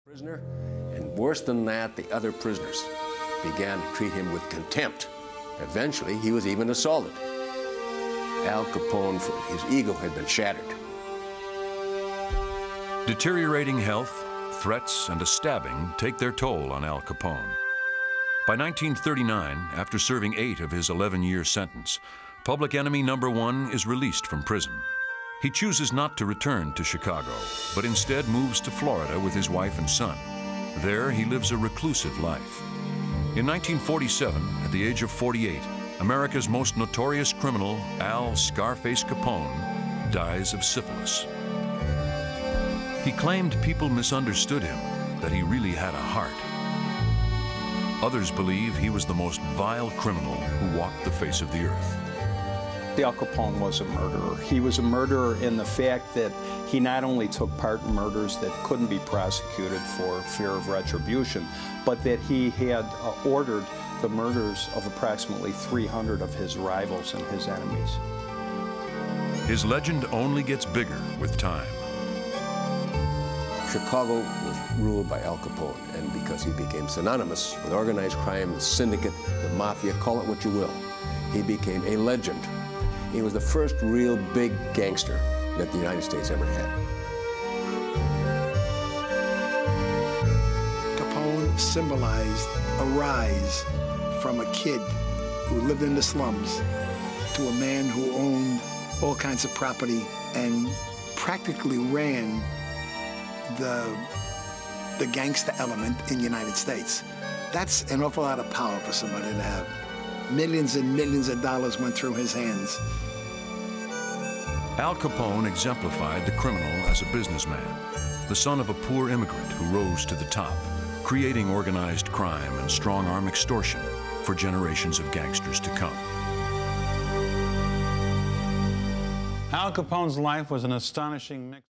Prisoner, and worse than that, the other prisoners began to treat him with contempt. Eventually, he was even assaulted. Al Capone, his ego had been shattered. Deteriorating health, threats, and a stabbing take their toll on Al Capone. By 1939, after serving 8 of his 11-year sentence, public enemy number 1 is released from prison. He chooses not to return to Chicago, but instead moves to Florida with his wife and son. There, he lives a reclusive life. In 1947, at the age of 48, America's most notorious criminal, Al Scarface Capone, dies of syphilis. He claimed people misunderstood him, that he really had a heart. Others believe he was the most vile criminal who walked the face of the earth. Al Capone was a murderer. He was a murderer in the fact that he not only took part in murders that couldn't be prosecuted for fear of retribution, but that he had ordered the murders of approximately 300 of his rivals and his enemies. His legend only gets bigger with time. Chicago was ruled by Al Capone, and because he became synonymous with organized crime, the syndicate, the mafia, call it what you will, he became a legend. He was the first real big gangster that the United States ever had. Capone symbolized a rise from a kid who lived in the slums to a man who owned all kinds of property and practically ran the gangster element in the United States. That's an awful lot of power for somebody to have. Millions and millions of dollars went through his hands. Al Capone exemplified the criminal as a businessman, the son of a poor immigrant who rose to the top, creating organized crime and strong-arm extortion for generations of gangsters to come. Al Capone's life was an astonishing mix.